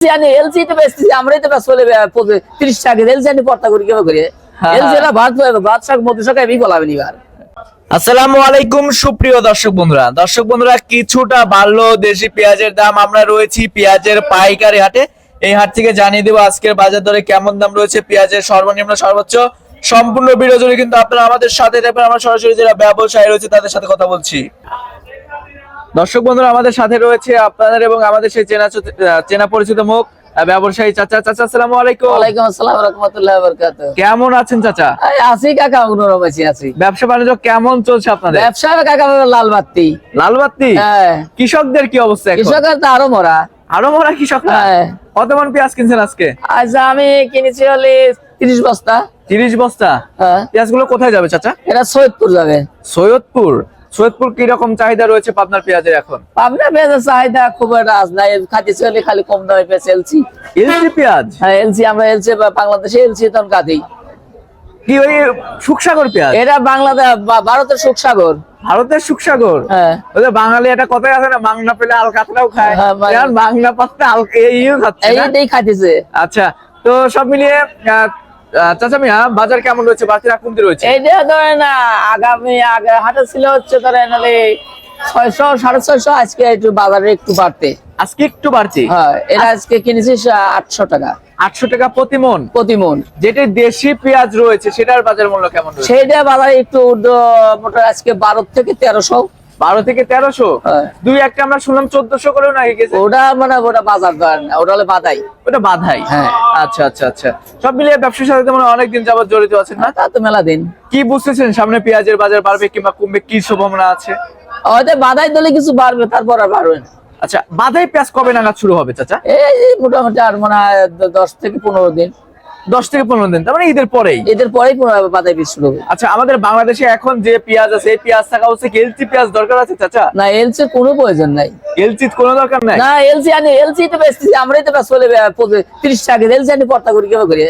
LC তো বেচতেছি আমরাই তো চলে 30 টাকা এলসি আনি পর্তা করি কেমন করে এলসি না ভাত শাক মধু শাক আমি বলাবেন এবার। আসসালামু আলাইকুম সুপ্রিয় দর্শক বন্ধুরা কিছুটা বাড়লো দেশি পেঁয়াজের দাম। আমরা রয়েছি পেঁয়াজের পাইকারি হাটে। এই হাট থেকে জানিয়ে দেবো আজকের বাজার দরে কেমন দাম রয়েছে পেঁয়াজের সর্বনিম্ন সর্বোচ্চ। সম্পূর্ণ ভিডিও জুড়ে কিন্তু আপনারা আমাদের সাথে থাকবেন। আমরা সরাসরি যারা ব্যবসায়ী রয়েছে তাদের সাথে কথা বলছি। দর্শক বন্ধুরা আমাদের সাথে রয়েছে আপনাদের এবং আমাদের সেই চেনা পরিচিত মুখ ব্যবসায়ী চাচা। আসসালামু আলাইকুম। ওয়ালাইকুম আসসালাম ওয়া রাহমাতুল্লাহি ওয়া বারাকাতুহু। কেমন আছেন চাচা? আছি কাকা, কোনরকম আছি। ব্যবসা বাণিজ্য কেমন চলছে আপনাদের? ব্যবসা কাকা লাল বাত্তি। হ্যাঁ। কৃষকদের কি অবস্থা এখন? কৃষকের তো আরো মরা কৃষক। হ্যাঁ। কত মন পেঁয়াজ কিনছেন আজকে? আজ আমি কিনেছি হলে 30 বস্তা। 30 বস্তা? হ্যাঁ। পেঁয়াজ গুলো কোথায় যাবে চাচা? এটা সৈয়দপুর যাবে। সৈয়দপুর কি রকম চাহিদা রয়েছে পাবনার পেঁয়াজের এখন? পাবনার পেঁয়াজের চাহিদা খুব একটা আজ নাই, খাইতেছি হলে খালি কম দামে পেঁয়াজ এলসি পেঁয়াজ। হ্যাঁ এলসি, আমরা এলসি বাংলাদেশে এলসি তখন কাঁদি কি ওই সুখসাগর পেঁয়াজ? এটা বাংলাদেশ ভারতের সুখসাগর। হ্যাঁ। বাঙালি একটা কথাই আছে না, মাংনা পেলে আল কাতরাও খায়। মাংনা পাততে আল এইও খাচ্ছে, এইটাই খাইতেছে। আচ্ছা, তো সব মিলিয়ে চাচা মিয়া বাজার কেমন রয়েছে? বাড়তি কমতি রয়েছে? এইটা ধরেন আগে হাটে ছিল হচ্ছে ধরেন 600 650, আজকে একটু বাজারে একটু বাড়তে। আজকে একটু বাড়তি? হ্যাঁ, এটা আজকে কিনেছি 800 টাকা। 800 টাকা প্রতি মন। যেটা দেশি পেঁয়াজ রয়েছে সেটার বাজার মূল্য কেমন রয়েছে? সেইটা বাজারে একটু মোটা আজকে 12 থেকে 1300। 12 থেকে 1300? দুই একটা আমরা শুনলাম 1400 করেও নাকি গেছে। ওটা বাজার দর না, ওটা হলো বাধাই। ওটা বাধাই? হ্যাঁ। আচ্ছা। সব মিলিয়ে ব্যবসার সাথে অনেকদিন যাবত জড়িত আছেন না? তা তো মেলা দিন। কি বুঝতেছেন সামনে পেঁয়াজের বাজার বাড়বে কিংবা কমবে, কি সম্ভাবনা আছে? হয়তো বাধাই দিলে কিছু বাড়বে, তারপর আর বাড়বে না। আচ্ছা, বাধাই পেঁয়াজ কবে নাগাদ শুরু হবে চাচা? এই মোটামুটি আর মনে হয় 10 থেকে 15 দিন। 10 থেকে 15 দিন, তার মানে ঈদের পরেই বাধাই বীজ শুরু হবে। আচ্ছা, আমাদের বাংলাদেশে এখন যে পেঁয়াজ আছে এই পেঁয়াজ থাকা হচ্ছে এলসি পেঁয়াজ দরকার আছে চাচা? না, এলসি কোনো প্রয়োজন নাই। এলসি কোনো দরকার নাই? না, এলসি তো বেচতেছি আমরাই তো চলে 30 টাকা এলসি আনি পর্তা করি কেমন করে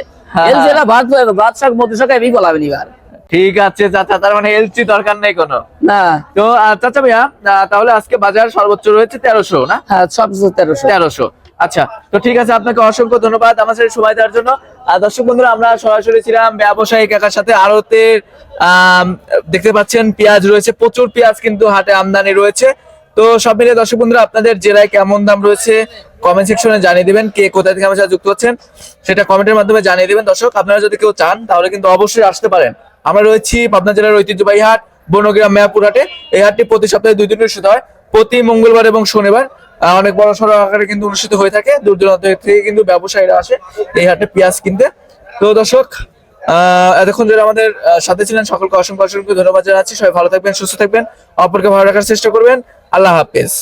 এলসি না ভাত শাক মধু শাক আমি বলাবেন এবার। ঠিক আছে চাচা, তার মানে এলসি দরকার নেই কোনো? না। তো চাচা ভাইয়া তাহলে আজকে বাজার সর্বোচ্চ রয়েছে 1300 না? হ্যাঁ, সবচেয়ে 1300। আচ্ছা, তো ঠিক আছে, আপনাকে অসংখ্য ধন্যবাদ আমার সাথে সময় দেওয়ার জন্য। দর্শক বন্ধুরা আমরা সরাসরি ছিলাম ব্যবসায়ী কাকার সাথে আড়তে। দেখতে পাচ্ছেন পেঁয়াজ রয়েছে, প্রচুর পেঁয়াজ কিন্তু হাটে আমদানি রয়েছে। তো সব মিলিয়ে দর্শক বন্ধুরা আপনাদের জেলায় কেমন দাম রয়েছে কমেন্ট সেকশনে জানিয়ে দিবেন। কে কোথা থেকে আমার সাথে যুক্ত হচ্ছেন সেটা কমেন্টের মাধ্যমে জানিয়ে দিবেন। দর্শক আপনারা যদি কেউ চান তাহলে কিন্তু অবশ্যই আসতে পারেন। আমরা রয়েছি পাবনা জেলার ঐতিহ্যবাহী হাট বনগ্রাম মেয়াপুর হাটে। এই হাটটি প্রতি সপ্তাহে 2 দিন অনুষ্ঠিত হয়, প্রতি মঙ্গলবার এবং শনিবার। অনেক বড় সড়ো আকারে কিন্তু অনুষ্ঠিত হয়ে থাকে। দূর দূরান্ত থেকে কিন্তু ব্যবসায়ীরা আসে এই হাটে পেঁয়াজ কিনতে। তো দর্শক এতক্ষণ যারা আমাদের সাথে ছিলেন সকলকে অসংখ্য ধন্যবাদ জানাচ্ছি। সবাই ভালো থাকবেন, সুস্থ থাকবেন, অপরকে ভালো রাখার চেষ্টা করবেন। আল্লাহ হাফেজ।